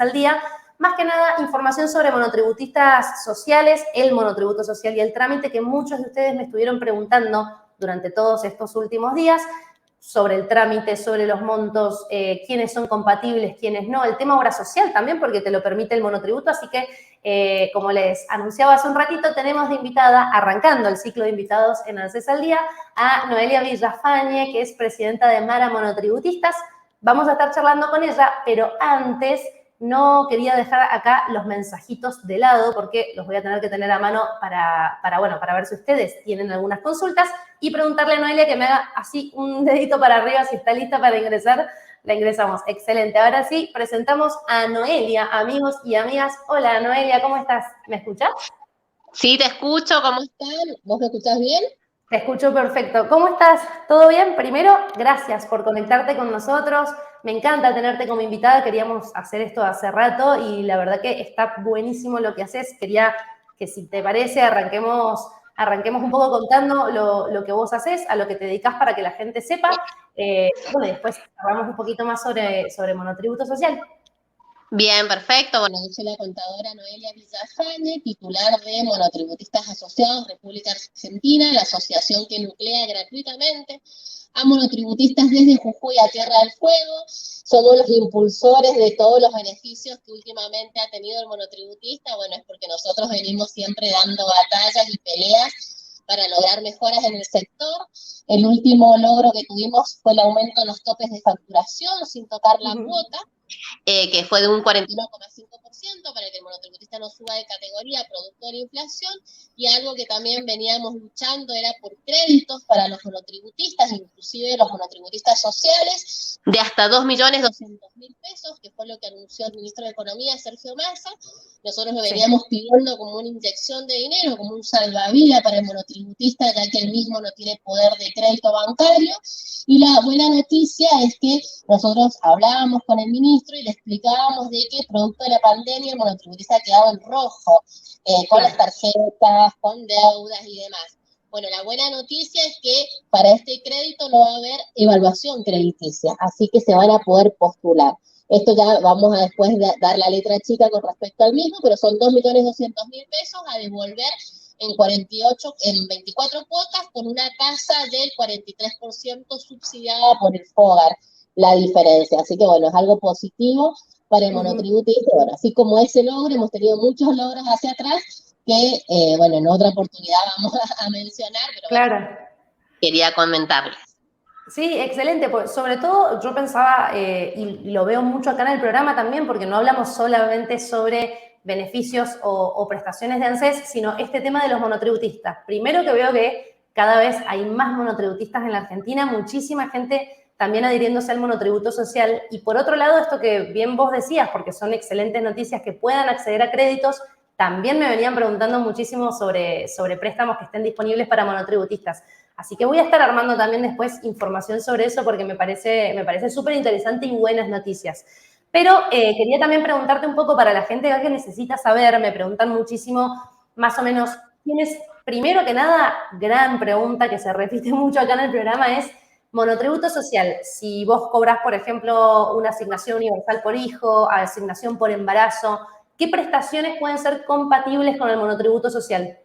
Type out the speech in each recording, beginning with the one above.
al día. Más que nada, información sobre monotributistas sociales, el monotributo social y el trámite, que muchos de ustedes me estuvieron preguntando durante todos estos últimos días, sobre el trámite, sobre los montos, quiénes son compatibles, quiénes no, el tema obra social también, porque te lo permite el monotributo, así que, como les anunciaba hace un ratito, tenemos de invitada, arrancando el ciclo de invitados en ANSES al Día, a Noelia Villafañe, que es presidenta de Mara Monotributistas. Vamos a estar charlando con ella, pero antes no quería dejar acá los mensajitos de lado porque los voy a tener que tener a mano para ver si ustedes tienen algunas consultas y preguntarle a Noelia que me haga así un dedito para arriba si está lista para ingresar. La ingresamos. Excelente. Ahora sí, presentamos a Noelia, amigos y amigas. Hola, Noelia, ¿cómo estás? ¿Me escuchás? Sí, te escucho, ¿cómo están? ¿Vos me escuchás bien? Te escucho perfecto. ¿Cómo estás? ¿Todo bien? Primero, gracias por conectarte con nosotros. Me encanta tenerte como invitada. Queríamos hacer esto hace rato y la verdad que está buenísimo lo que haces. Quería que, si te parece, arranquemos un poco contando lo que vos haces, a lo que te dedicás para que la gente sepa. Bueno, y después hablamos un poquito más sobre monotributo social. Bien, perfecto. Bueno, yo soy la contadora Noelia Villafañe, titular de Monotributistas Asociados República Argentina, la asociación que nuclea gratuitamente a monotributistas desde Jujuy a Tierra del Fuego. Somos los impulsores de todos los beneficios que últimamente ha tenido el monotributista. Bueno, es porque nosotros venimos siempre dando batallas y peleas para lograr mejoras en el sector. El último logro que tuvimos fue el aumento en los topes de facturación sin tocar la cuota, que fue de un 41,5% para que el monotributista no suba de categoría producto de la inflación, y algo que también veníamos luchando era por créditos para los monotributistas, inclusive los monotributistas sociales, de hasta 2.200.000 pesos, que fue lo que anunció el ministro de Economía, Sergio Massa. Nosotros lo veníamos pidiendo como una inyección de dinero, como un salvavidas para el monotributista, ya que él mismo no tiene poder de crédito bancario. Y la buena noticia es que nosotros hablábamos con el ministro y le explicábamos de que producto de la pandemia el monotributista ha quedado en rojo, con las tarjetas, con deudas y demás. Bueno, la buena noticia es que para este crédito no va a haber evaluación crediticia, así que se van a poder postular. Esto ya vamos a después dar la letra chica con respecto al mismo, pero son 2.200.000 pesos a devolver en 24 cuotas con una tasa del 43% subsidiada por el FOGAR, la diferencia. Así que bueno, es algo positivo para el monotributista. Bueno, así como ese logro, hemos tenido muchos logros hacia atrás que, bueno, en otra oportunidad vamos a mencionar, pero Claro. bueno, quería comentarles. Sí, excelente. Pues sobre todo yo pensaba, y lo veo mucho acá en el programa también, porque no hablamos solamente sobre beneficios o prestaciones de ANSES, sino este tema de los monotributistas. Primero, que veo que cada vez hay más monotributistas en la Argentina, muchísima gente también adhiriéndose al monotributo social. Y por otro lado, esto que bien vos decías, porque son excelentes noticias, que puedan acceder a créditos. También me venían preguntando muchísimo sobre préstamos que estén disponibles para monotributistas. Así que voy a estar armando también después información sobre eso porque me parece súper interesante y buenas noticias. Pero quería también preguntarte un poco para la gente que necesita saber, me preguntan muchísimo más o menos quién es, primero que nada, gran pregunta que se repite mucho acá en el programa es monotributo social. Si vos cobrás, por ejemplo, una asignación universal por hijo, asignación por embarazo, ¿qué prestaciones pueden ser compatibles con el monotributo social?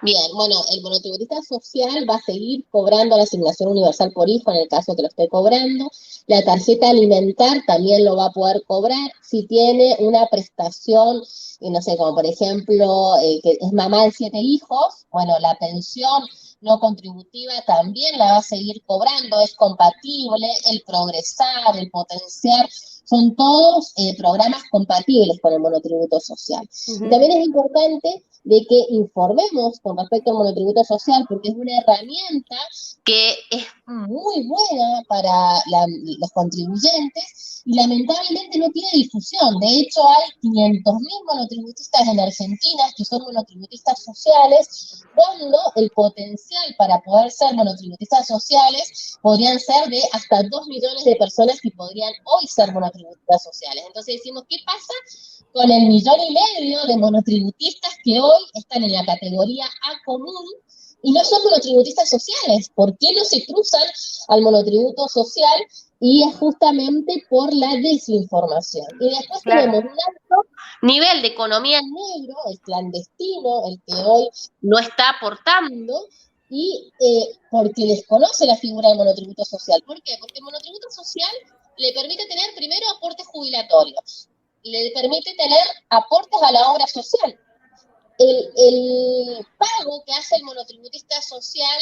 Bien, bueno, el monotributista social va a seguir cobrando la asignación universal por hijo en el caso que lo esté cobrando. La tarjeta alimentar también lo va a poder cobrar si tiene una prestación, no sé, como por ejemplo, que es mamá de 7 hijos. Bueno, la pensión no contributiva también la va a seguir cobrando, es compatible, el progresar, el potenciar, son todos programas compatibles con el monotributo social. Y también es importante de que informemos con respecto al monotributo social, porque es una herramienta que es muy buena para los contribuyentes y lamentablemente no tiene difusión. De hecho, hay 500.000 monotributistas en Argentina que son monotributistas sociales, cuando el potencial para poder ser monotributistas sociales podrían ser de hasta 2 millones de personas que podrían hoy ser monotributistas sociales. Entonces decimos, ¿qué pasa con el 1,5 millones de monotributistas que hoy están en la categoría A común y no son monotributistas sociales. ¿Por qué no se cruzan al monotributo social? Y es justamente por la desinformación. Y después tenemos un alto nivel de economía negro, el clandestino, el que hoy no está aportando, y porque desconoce la figura del monotributo social. ¿Por qué? Porque el monotributo social le permite tener primero aportes jubilatorios, le permite tener aportes a la obra social. El pago que hace el monotributista social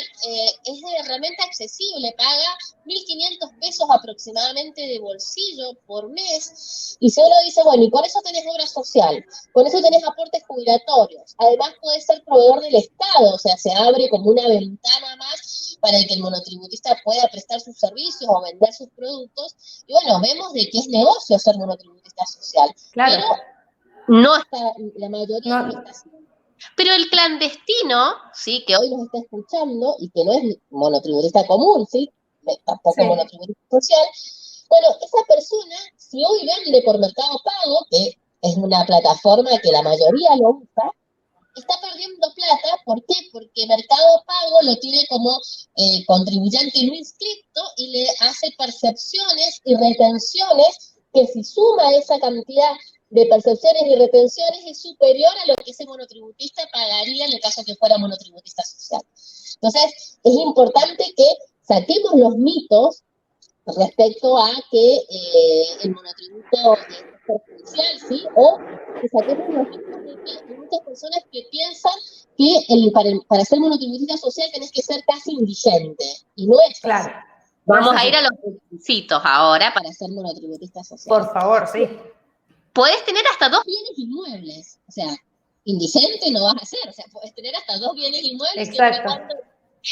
es realmente accesible, paga 1.500 pesos aproximadamente de bolsillo por mes, y si uno dice, bueno, y con eso tenés obra social, con eso tenés aportes jubilatorios, además podés ser proveedor del Estado, o sea, se abre como una ventana más para que el monotributista pueda prestar sus servicios o vender sus productos, y bueno, vemos de que es negocio ser monotributista social, Claro. pero no está, la mayoría no está haciendo. Pero el clandestino, ¿sí? Que hoy nos está escuchando y que no es monotributista común, ¿sí? Tampoco monotributista social. Bueno, esa persona, si hoy vende por Mercado Pago, que es una plataforma que la mayoría lo usa, está perdiendo plata. ¿Por qué? Porque Mercado Pago lo tiene como contribuyente no inscrito y le hace percepciones y retenciones que si suma esa cantidad de percepciones y retenciones es superior a lo que ese monotributista pagaría en el caso que fuera monotributista social. Entonces, es importante que saquemos los mitos respecto a que el monotributo es perjudicial, ¿sí? O que saquemos los mitos de que hay muchas personas que piensan que para ser monotributista social tenés que ser casi indigente, y no es claro. así. Vamos a ir a los requisitos ahora para ser monotributista social. Por favor, sí. Podés tener hasta 2 bienes inmuebles, o sea, indigente no vas a ser, o sea, podés tener hasta 2 bienes inmuebles. Exacto. Siempre y cuando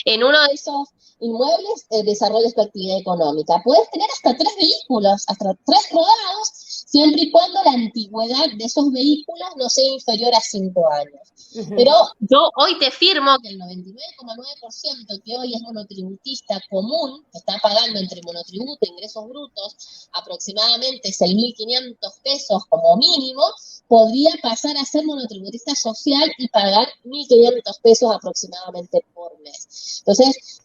en uno de esos inmuebles desarrolles tu actividad económica. Puedes tener hasta 3 vehículos, hasta 3 rodados, siempre y cuando la antigüedad de esos vehículos no sea inferior a 5 años. Pero yo hoy te firmo que el 99,9% que hoy es monotributista común, que está pagando entre monotributo e ingresos brutos aproximadamente 6.500 pesos como mínimo, podría pasar a ser monotributista social y pagar 1.500 pesos aproximadamente por mes. Entonces,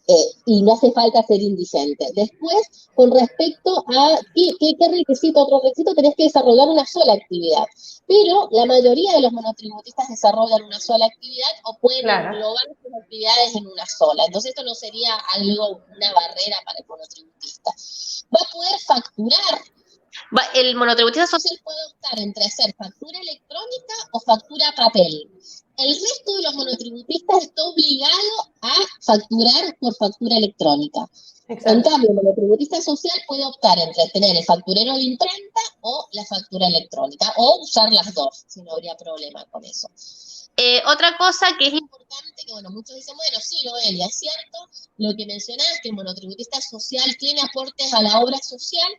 y no hace falta ser indigente. Después, con respecto a qué requisito, otro requisito, tenés que desarrollar una sola actividad. Pero la mayoría de los monotributistas desarrollan una sola actividad o pueden englobar sus actividades en una sola. Entonces, esto no sería algo, una barrera para el monotributista. Va a poder facturar. El monotributista social puede optar entre hacer factura electrónica o factura papel. El resto de los monotributistas está obligado a facturar por factura electrónica. Exacto. En cambio, el monotributista social puede optar entre tener el facturero de imprenta o la factura electrónica, o usar las dos, si no habría problema con eso. Otra cosa que es importante, que bueno, muchos dicen, bueno, sí, Noelia, es cierto, lo que mencionás, que el monotributista social tiene aportes a la obra social,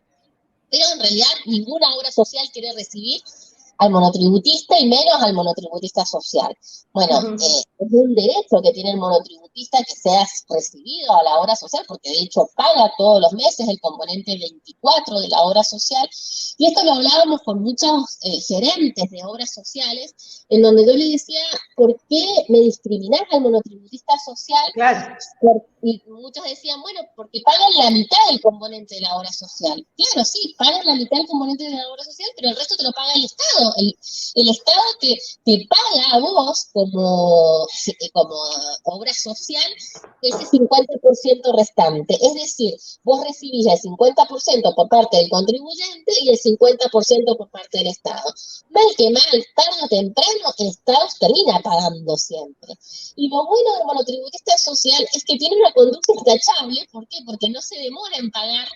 pero en realidad ninguna obra social quiere recibir al monotributista y menos al monotributista social. Bueno, es un derecho que tiene el monotributista que seas recibido a la obra social, porque de hecho paga todos los meses el componente 24 de la obra social, y esto lo hablábamos con muchos gerentes de obras sociales, en donde yo le decía, ¿por qué me discriminás al monotributista social? Claro. Y muchos decían, bueno, porque pagan la mitad del componente de la obra social. Claro, sí, pagan la mitad del componente de la obra social, pero el resto te lo paga el Estado. El Estado te paga a vos como obra social ese 50% restante. Es decir, vos recibís el 50% por parte del contribuyente y el 50% por parte del Estado. Mal que mal, tarde o temprano, el Estado termina pagando siempre. Y lo bueno del monotributista social es que tiene una conducta intachable. ¿Por qué? Porque no se demora en pagar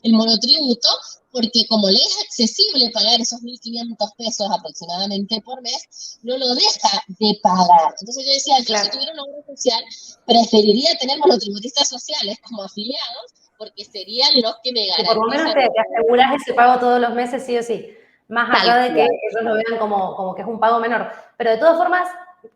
el monotributo, porque como le es accesible pagar esos 1.500 pesos aproximadamente por mes, no lo deja de pagar. Entonces yo decía, yo si tuviera una obra social, preferiría tener monotributistas sociales como afiliados, porque serían los que me garantizan. Y por lo menos te asegurás ese pago todos los meses, sí o sí. Más allá de que ellos lo vean como que es un pago menor. Pero de todas formas,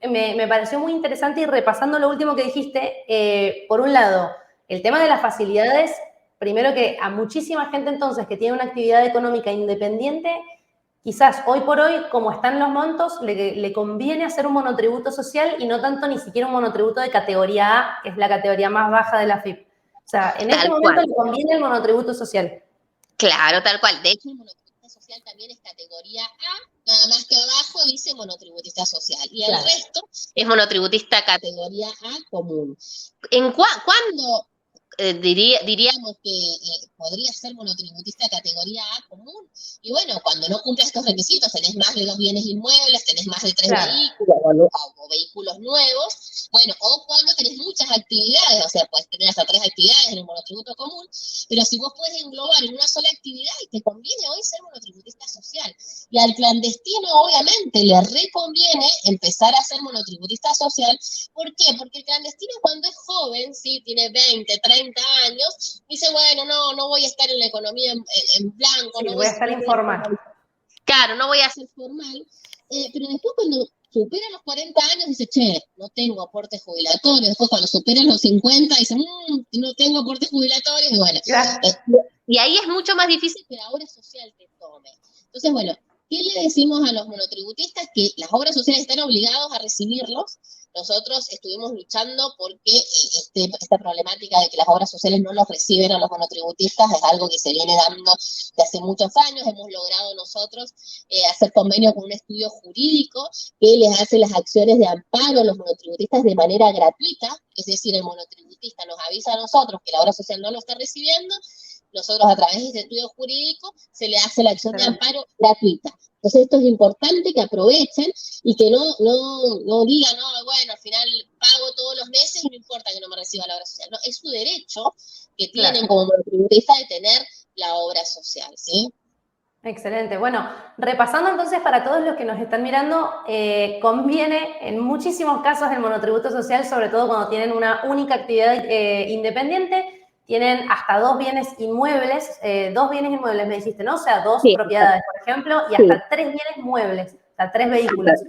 me pareció muy interesante, y repasando lo último que dijiste, por un lado, el tema de las facilidades, primero que a muchísima gente entonces que tiene una actividad económica independiente quizás hoy por hoy, como están los montos, le conviene hacer un monotributo social y no tanto ni siquiera un monotributo de categoría A, que es la categoría más baja de la FIP. O sea, en este Tal momento cual. le conviene el monotributo social. Claro, tal cual. De hecho, el monotributista social también es categoría A, nada más que abajo dice monotributista social. Y el Claro. resto es monotributista categoría A común. ¿Cuándo diríamos que podría ser monotributista categoría A común? Y bueno, cuando no cumple estos requisitos, tenés más de 2 bienes inmuebles, tenés más de 3 Claro. vehículos o vehículos nuevos, bueno, o cuando tenés muchas actividades, o sea, puedes tener hasta 3 actividades en el monotributo común, pero si vos puedes englobar en una sola actividad, y te conviene hoy ser monotributista social. Y al clandestino, obviamente, le reconviene empezar a ser monotributista social. ¿Por qué? Porque el clandestino cuando es joven, sí, tiene 20, 30 años, dice, bueno, no voy a estar en la economía en blanco, Sí, no voy voy, a estar no voy a informal. ser, claro, no voy a ser formal, pero después cuando supera los 40 años dice, che, no tengo aportes jubilatorios. Después cuando supera los 50 dice, no tengo aportes jubilatorios. Y bueno, Claro. y ahí es mucho más difícil que la obra social te tome. Entonces, bueno, ¿qué le decimos a los monotributistas? Que las obras sociales están obligados a recibirlos. Nosotros estuvimos luchando porque esta problemática de que las obras sociales no los reciben a los monotributistas es algo que se viene dando de hace muchos años. Hemos logrado nosotros hacer convenio con un estudio jurídico que les hace las acciones de amparo a los monotributistas de manera gratuita, es decir, el monotributista nos avisa a nosotros que la obra social no lo está recibiendo, nosotros a través de ese estudio jurídico se le hace la acción de amparo gratuita. Entonces esto es importante que aprovechen y que no digan, no, bueno, al final pago todos los meses y no importa que no me reciba la obra social. No, es su derecho que tienen Claro. como monotributista de tener la obra social, ¿sí? Excelente. Bueno, repasando entonces para todos los que nos están mirando, conviene en muchísimos casos el monotributo social, sobre todo cuando tienen una única actividad independiente, tienen hasta 2 bienes inmuebles me dijiste, ¿no? O sea, 2 propiedades, por ejemplo, y hasta 3 bienes muebles, o sea, 3 vehículos.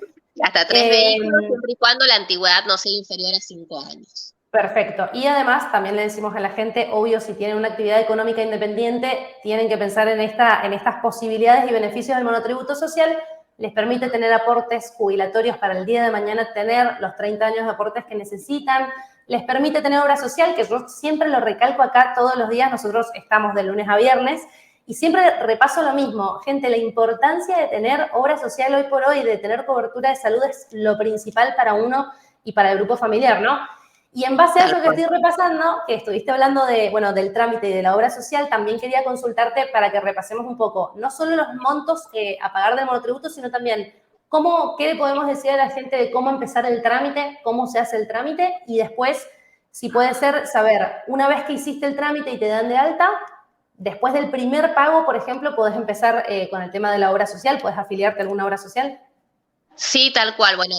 Hasta 3 vehículos, siempre y cuando la antigüedad no sea inferior a 5 años. Perfecto. Y además también le decimos a la gente, obvio, si tienen una actividad económica independiente, tienen que pensar en estas posibilidades y beneficios del monotributo social. Les permite tener aportes jubilatorios para el día de mañana, tener los 30 años de aportes que necesitan. Les permite tener obra social, que yo siempre lo recalco acá todos los días. Nosotros estamos de lunes a viernes y siempre repaso lo mismo. Gente, la importancia de tener obra social hoy por hoy, de tener cobertura de salud es lo principal para uno y para el grupo familiar, ¿no? Y en base a eso que estoy repasando, que estuviste hablando del trámite y de la obra social, también quería consultarte para que repasemos un poco, no solo los montos a pagar del monotributo, sino también qué le podemos decir a la gente de cómo empezar el trámite, cómo se hace el trámite y después, si puede ser, saber, una vez que hiciste el trámite y te dan de alta, después del primer pago, por ejemplo, podés empezar con el tema de la obra social, podés afiliarte a alguna obra social. Sí, tal cual. Bueno,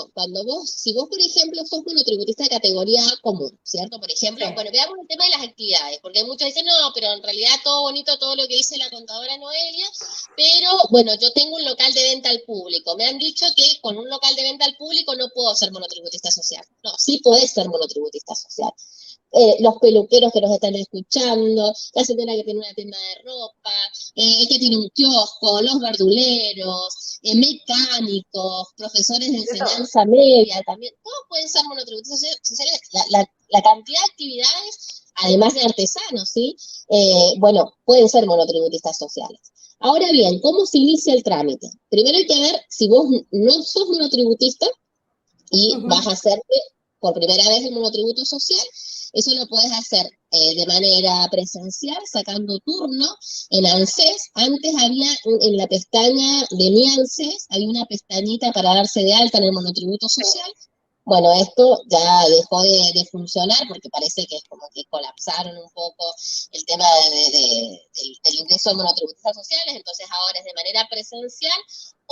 si vos, por ejemplo, sos monotributista de categoría A común, ¿cierto? Por ejemplo, Sí. bueno, veamos el tema de las actividades, porque muchos dicen, no, pero en realidad todo bonito, todo lo que dice la contadora Noelia, pero bueno, yo tengo un local de venta al público. Me han dicho que con un local de venta al público no puedo ser monotributista social. No, sí podés ser monotributista social. Los peluqueros que nos están escuchando, la señora que tiene una tienda de ropa, que tiene un kiosco, los verduleros, mecánicos, profesores de enseñanza media, también, todos pueden ser monotributistas sociales. La cantidad de actividades, además de artesanos, ¿sí? Bueno, pueden ser monotributistas sociales. Ahora bien, ¿cómo se inicia el trámite? Primero hay que ver si vos no sos monotributista y vas a hacer por primera vez el monotributo social. Eso lo puedes hacer de manera presencial, sacando turno en ANSES. Antes había en la pestaña de mi ANSES, había una pestañita para darse de alta en el monotributo social. Bueno, esto ya dejó de funcionar porque parece que es como que colapsaron un poco el tema del ingreso de monotributistas sociales, entonces ahora es de manera presencial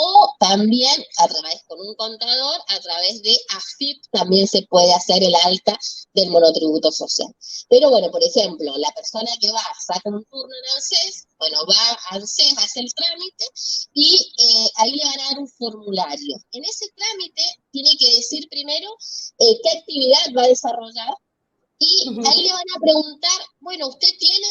o también a través con un contador, a través de AFIP también se puede hacer el alta del monotributo social. Pero bueno, por ejemplo, la persona que va, saca un turno en ANSES, bueno, va a ANSES, hace el trámite y ahí le van a dar un formulario. En ese trámite tiene que decir primero qué actividad va a desarrollar, Y ahí le van a preguntar, bueno, ¿usted tiene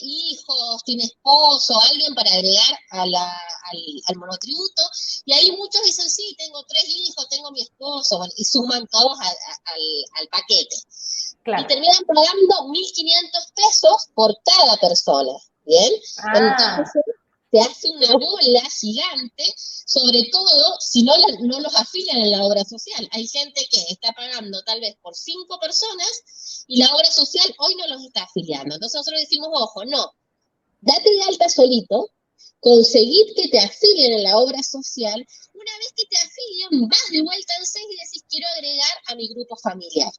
hijos, tiene esposo, alguien para agregar al monotributo? Y ahí muchos dicen, sí, tengo 3 hijos, tengo mi esposo, bueno, y suman todos al paquete. Claro. Y terminan pagando 1.500 pesos por cada persona, ¿bien? Entonces, se hace una bola gigante, sobre todo si no los afilian en la obra social. Hay gente que está pagando tal vez por 5 personas y la obra social hoy no los está afiliando. Entonces nosotros decimos, ojo, no, date de alta solito, conseguid que te afilien en la obra social. Una vez que te afilian, vas de vuelta en 6 y decís, quiero agregar a mi grupo familiar.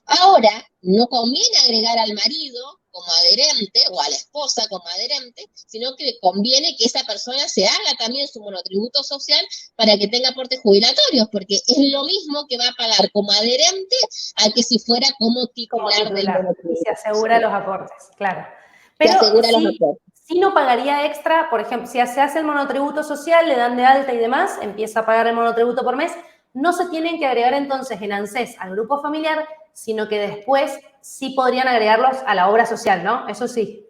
Ahora, no conviene agregar al marido como adherente o a la esposa como adherente, sino que conviene que esa persona se haga también su monotributo social para que tenga aportes jubilatorios, porque es lo mismo que va a pagar como adherente a que si fuera como titular del monotributo. Y se asegura los aportes, claro. Se Pero asegura los aportes. si no pagaría extra, por ejemplo, si se hace el monotributo social, le dan de alta y demás, empieza a pagar el monotributo por mes, no se tienen que agregar entonces en ANSES al grupo familiar, sino que después sí podrían agregarlos a la obra social, ¿no? Eso sí.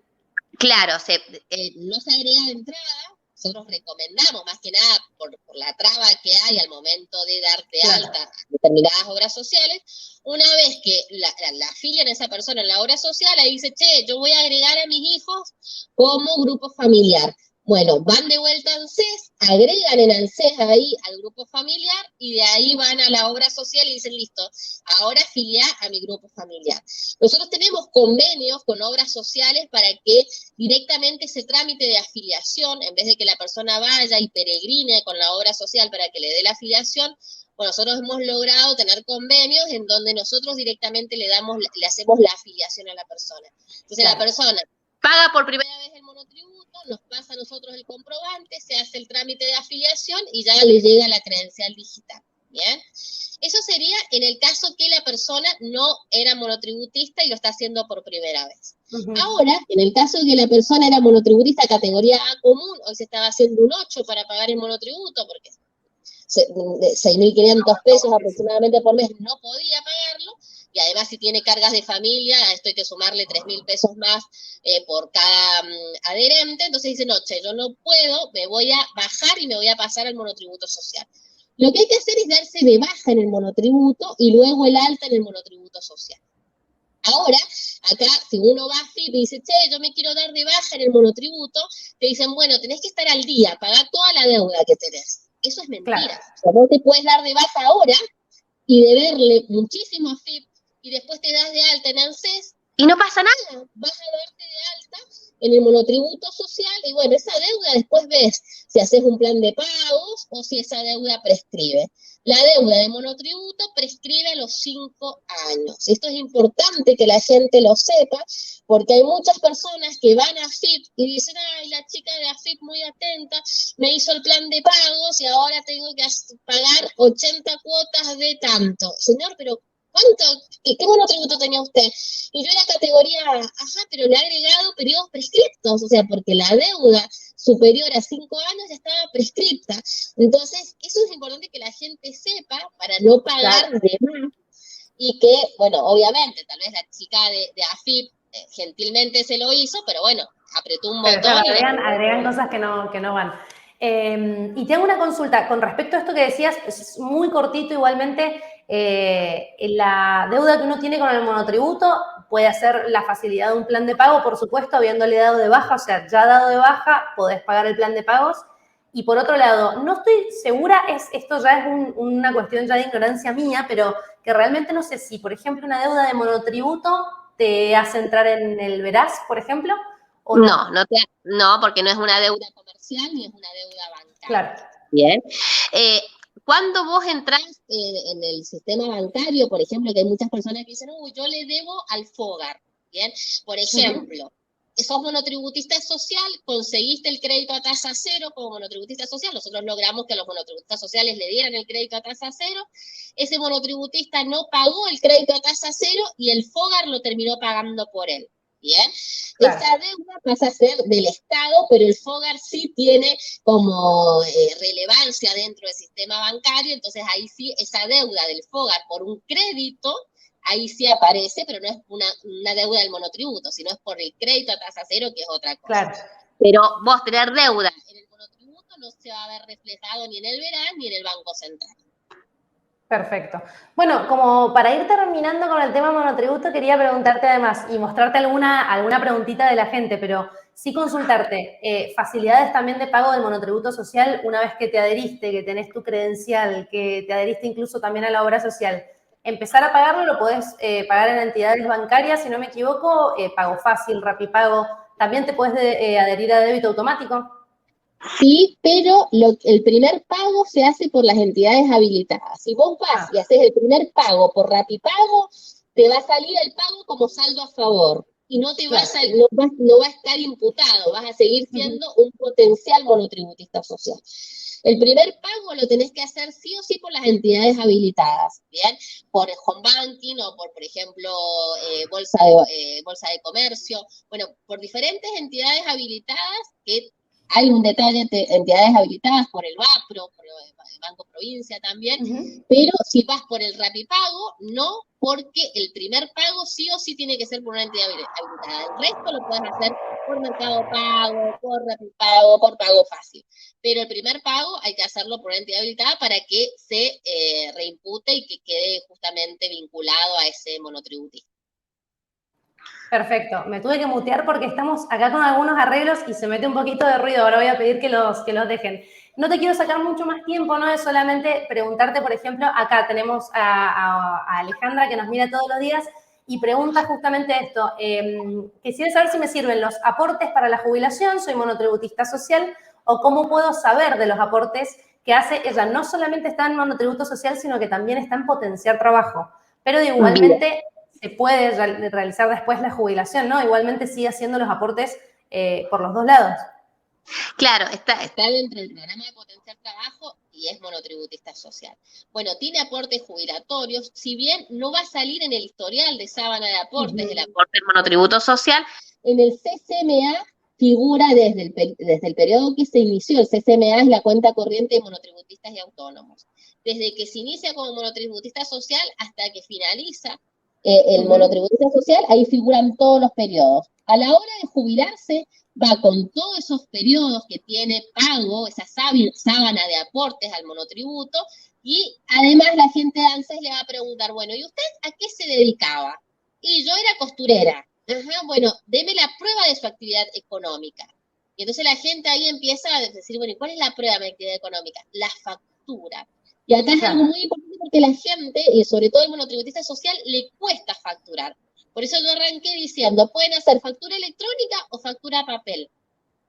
Claro, no se agrega de entrada. Nosotros recomendamos, más que nada, por la traba que hay al momento de darte alta a determinadas obras sociales, una vez que la afilian a esa persona en la obra social, ahí dice, che, yo voy a agregar a mis hijos como grupo familiar. Bueno, van de vuelta a ANSES, agregan en ANSES ahí al grupo familiar y de ahí van a la obra social y dicen, listo, ahora afiliá a mi grupo familiar. Nosotros tenemos convenios con obras sociales para que directamente ese trámite de afiliación, en vez de que la persona vaya y peregrine con la obra social para que le dé la afiliación, bueno, nosotros hemos logrado tener convenios en donde nosotros directamente le hacemos la afiliación a la persona. Entonces la persona paga por primera vez el monotributo, nos pasa a nosotros el comprobante, se hace el trámite de afiliación y ya le llega la credencial digital. ¿Bien? Eso sería en el caso que la persona no era monotributista y lo está haciendo por primera vez. Ahora, en el caso de que la persona era monotributista categoría A común, hoy se estaba haciendo un 8 para pagar el monotributo, porque 6.500 pesos aproximadamente por mes no podía pagarlo, y además si tiene cargas de familia, a esto hay que sumarle 3.000 pesos más por cada adherente, entonces dice, no, che, yo no puedo, me voy a bajar y me voy a pasar al monotributo social. Lo que hay que hacer es darse de baja en el monotributo y luego el alta en el monotributo social. Ahora, acá, si uno va a FIP y dice, che, yo me quiero dar de baja en el monotributo, te dicen, bueno, tenés que estar al día, pagar toda la deuda que tenés. Eso es mentira. Claro. O sea, vos te puedes dar de baja ahora y deberle muchísimo a FIP y después te das de alta en ANSES y no pasa nada. Vas a darte de alta en el monotributo social y bueno, esa deuda después ves si haces un plan de pagos o si esa deuda prescribe. La deuda de monotributo prescribe a los 5 años. Esto es importante que la gente lo sepa, porque hay muchas personas que van a AFIP y dicen, ay, la chica de AFIP muy atenta, me hizo el plan de pagos y ahora tengo que pagar 80 cuotas de tanto. Señor, pero ¿qué monotributo tenía usted? Y yo era categoría, ajá, pero le ha agregado periodos prescriptos, o sea, porque la deuda superior a 5 años ya estaba prescripta. Entonces, eso es importante que la gente sepa para no pagar de más. Y que, bueno, obviamente, tal vez la chica de AFIP gentilmente se lo hizo, pero bueno, apretó un botón. Claro, agregan cosas que no van. Y te hago una consulta con respecto a esto que decías, es muy cortito igualmente, la deuda que uno tiene con el monotributo puede hacer la facilidad de un plan de pago, por supuesto, habiéndole dado de baja, o sea, ya dado de baja, podés pagar el plan de pagos. Y por otro lado, no estoy segura, esto ya es una cuestión ya de ignorancia mía, pero que realmente no sé si, por ejemplo, una deuda de monotributo te hace entrar en el Veraz, por ejemplo, ¿o no? No, porque no es una deuda comercial ni es una deuda bancaria. Claro. Bien. Cuando vos entrás en el sistema bancario, por ejemplo, que hay muchas personas que dicen, uy, yo le debo al FOGAR, ¿bien? Por ejemplo, sos monotributista social, conseguiste el crédito a tasa cero como monotributista social, nosotros logramos que los monotributistas sociales le dieran el crédito a tasa cero, ese monotributista no pagó el crédito a tasa cero y el FOGAR lo terminó pagando por él. Bien, claro. Esa deuda pasa a ser del Estado, pero el FOGAR sí tiene como relevancia dentro del sistema bancario, entonces ahí sí esa deuda del FOGAR por un crédito ahí sí aparece, pero no es una deuda del monotributo, sino es por el crédito a tasa cero, que es otra cosa. Claro. Pero vos tener deuda en el monotributo no se va a ver reflejado ni en el Verán ni en el Banco Central. Perfecto. Bueno, como para ir terminando con el tema monotributo, quería preguntarte además y mostrarte alguna preguntita de la gente, pero sí consultarte facilidades también de pago del monotributo social una vez que te adheriste, que tenés tu credencial, que te adheriste incluso también a la obra social. Empezar a pagarlo lo podés pagar en entidades bancarias, si no me equivoco, Pago Fácil, Rapipago. También te podés adherir a débito automático. Sí, pero el primer pago se hace por las entidades habilitadas. Si vos vas y haces el primer pago por Rapipago, te va a salir el pago como saldo a favor y no te Claro. no va a estar imputado, vas a seguir siendo un potencial monotributista social. El primer pago lo tenés que hacer sí o sí por las entidades habilitadas, ¿bien? Por home banking o por ejemplo, bolsa de comercio, bueno, por diferentes entidades habilitadas que hay un detalle de entidades habilitadas por el BAPRO, por el Banco Provincia también, pero si vas por el Rapipago, no, porque el primer pago sí o sí tiene que ser por una entidad habilitada. El resto lo puedes hacer por Mercado Pago, por Rapipago, por Pago Fácil. Pero el primer pago hay que hacerlo por una entidad habilitada para que se reimpute y que quede justamente vinculado a ese monotributista. Perfecto. Me tuve que mutear porque estamos acá con algunos arreglos y se mete un poquito de ruido. Ahora voy a pedir que los dejen. No te quiero sacar mucho más tiempo, ¿no? Es solamente preguntarte, por ejemplo, acá tenemos a Alejandra que nos mira todos los días y pregunta justamente esto. Quisiera saber si me sirven los aportes para la jubilación, soy monotributista social, o cómo puedo saber de los aportes que hace ella. No solamente está en monotributo social, sino que también está en potenciar trabajo. Pero igualmente se puede realizar después la jubilación, ¿no? Igualmente sigue haciendo los aportes por los dos lados. Claro, está dentro del programa de potenciar trabajo y es monotributista social. Bueno, tiene aportes jubilatorios, si bien no va a salir en el historial de sábana de aportes del aporte del monotributo social, en el CCMA figura desde el periodo que se inició. El CCMA es la cuenta corriente de monotributistas y autónomos. Desde que se inicia como monotributista social hasta que finaliza el monotributista social, ahí figuran todos los periodos. A la hora de jubilarse, va con todos esos periodos que tiene pago, esa sábana de aportes al monotributo, y además la gente de ANSES le va a preguntar, bueno, ¿y usted a qué se dedicaba? Y yo era costurera. Ajá, bueno, deme la prueba de su actividad económica. Y entonces la gente ahí empieza a decir, bueno, ¿y cuál es la prueba de mi actividad económica? La factura. Y acá es algo muy importante porque la gente, y sobre todo el monotributista social, le cuesta facturar. Por eso yo arranqué diciendo, pueden hacer factura electrónica o factura a papel.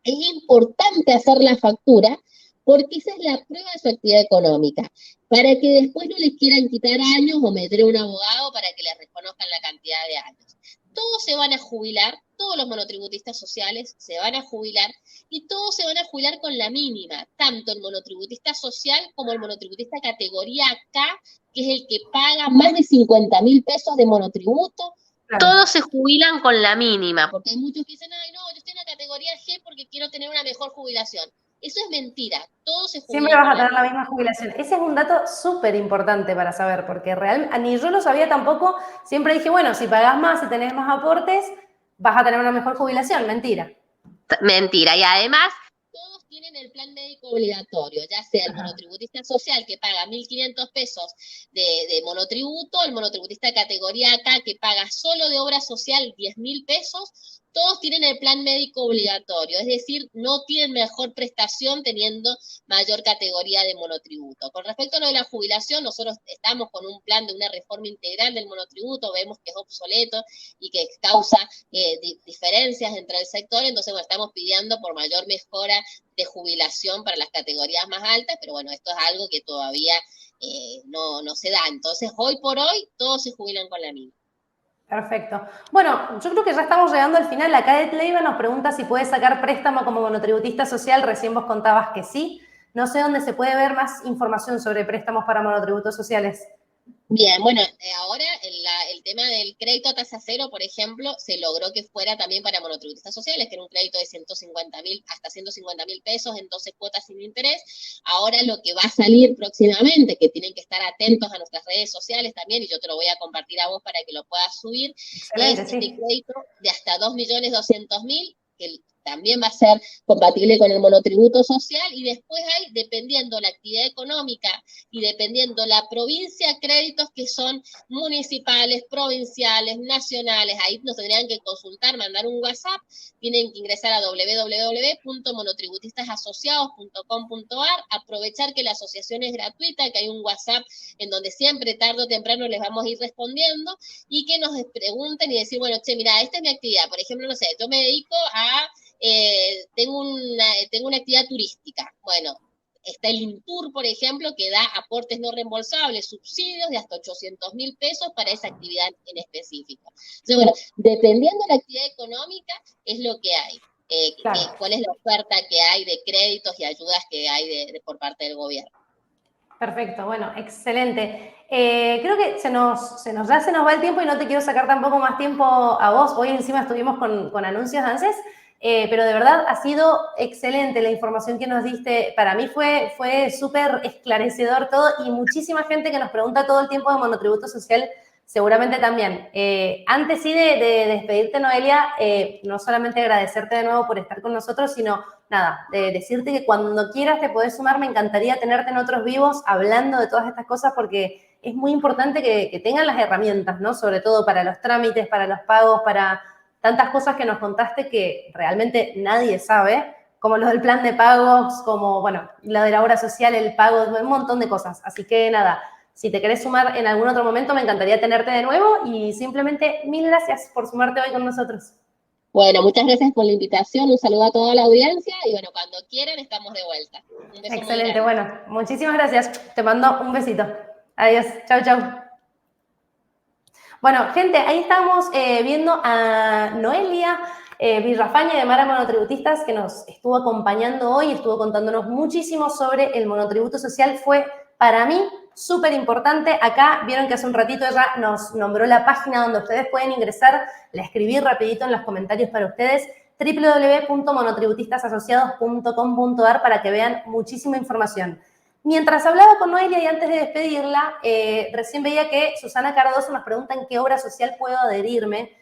Es importante hacer la factura porque esa es la prueba de su actividad económica, para que después no les quieran quitar años o meter a un abogado para que les reconozcan la cantidad de años. Todos se van a jubilar, todos los monotributistas sociales se van a jubilar y todos se van a jubilar con la mínima, tanto el monotributista social como el monotributista categoría K, que es el que paga más de 50.000 pesos de monotributo. Claro. Todos se jubilan con la mínima, porque hay muchos que dicen, ay no, yo estoy en la categoría G porque quiero tener una mejor jubilación. Eso es mentira, todos se jubilan. Siempre vas a tener la misma jubilación. Ese es un dato súper importante para saber, porque realmente, ni yo lo sabía tampoco, siempre dije, bueno, si pagás más, si tenés más aportes, vas a tener una mejor jubilación. Mentira. Mentira, y además todos tienen el plan médico obligatorio, ya sea el monotributista social que paga 1.500 pesos de monotributo, el monotributista categoría K que paga solo de obra social 10.000 pesos, todos tienen el plan médico obligatorio, es decir, no tienen mejor prestación teniendo mayor categoría de monotributo. Con respecto a lo de la jubilación, nosotros estamos con un plan de una reforma integral del monotributo, vemos que es obsoleto y que causa diferencias entre el sector, entonces bueno, estamos pidiendo por mayor mejora de jubilación para las categorías más altas, pero bueno, esto es algo que todavía no se da. Entonces, hoy por hoy, todos se jubilan con la misma. Perfecto. Bueno, yo creo que ya estamos llegando al final. La Cadet Leiva nos pregunta si puede sacar préstamo como monotributista social. Recién vos contabas que sí. No sé dónde se puede ver más información sobre préstamos para monotributos sociales. Bien, bueno, ahora el tema del crédito a tasa cero, por ejemplo, se logró que fuera también para monotributistas sociales, que era un crédito de 150.000 hasta 150.000 pesos en 12 cuotas sin interés. Ahora lo que va a salir próximamente, que tienen que estar atentos a nuestras redes sociales también, y yo te lo voy a compartir a vos para que lo puedas subir, es Excelente, este sí. crédito de hasta 2.200.000, que también va a ser compatible con el monotributo social, y después hay, dependiendo la actividad económica y dependiendo la provincia, créditos que son municipales, provinciales, nacionales. Ahí nos tendrían que consultar, mandar un WhatsApp, tienen que ingresar a www.monotributistasasociados.com.ar, aprovechar que la asociación es gratuita, que hay un WhatsApp en donde siempre, tarde o temprano, les vamos a ir respondiendo, y que nos pregunten y decir, bueno, che, mira, esta es mi actividad, por ejemplo, no sé, yo me dedico a, tengo una actividad turística. Bueno, está el INTUR, por ejemplo, que da aportes no reembolsables, subsidios de hasta 800.000 pesos para esa actividad en específico. Entonces, bueno, dependiendo de la actividad económica, es lo que hay. Claro. Cuál es la oferta que hay de créditos y ayudas que hay por parte del gobierno. Perfecto, bueno, excelente. Creo que ya se nos va el tiempo y no te quiero sacar tampoco más tiempo a vos. Hoy encima estuvimos con anuncios de ANSES, pero de verdad ha sido excelente la información que nos diste. Para mí fue súper esclarecedor todo y muchísima gente que nos pregunta todo el tiempo de monotributo social, seguramente también. Antes sí de despedirte, Noelia, no solamente agradecerte de nuevo por estar con nosotros, sino nada, de decirte que cuando quieras te podés sumar, me encantaría tenerte en otros vivos hablando de todas estas cosas porque es muy importante que tengan las herramientas, ¿no? Sobre todo para los trámites, para los pagos, para tantas cosas que nos contaste que realmente nadie sabe, como lo del plan de pagos, como, bueno, lo de la obra social, el pago, un montón de cosas. Así que nada, si te querés sumar en algún otro momento, me encantaría tenerte de nuevo y simplemente mil gracias por sumarte hoy con nosotros. Bueno, muchas gracias por la invitación, un saludo a toda la audiencia y bueno, cuando quieran estamos de vuelta. Un beso muy Excelente, grande. bueno, muchísimas gracias. Te mando un besito. Adiós, chau, chau. Bueno, gente, ahí estamos viendo a Noelia Villafañe de Mara Monotributistas, que nos estuvo acompañando hoy, estuvo contándonos muchísimo sobre el monotributo social. Fue para mí súper importante. Acá vieron que hace un ratito ella nos nombró la página donde ustedes pueden ingresar. La escribí rapidito en los comentarios para ustedes, www.monotributistasasociados.com.ar, para que vean muchísima información. Mientras hablaba con Noelia y antes de despedirla, recién veía que Susana Cardoso nos pregunta en qué obra social puedo adherirme.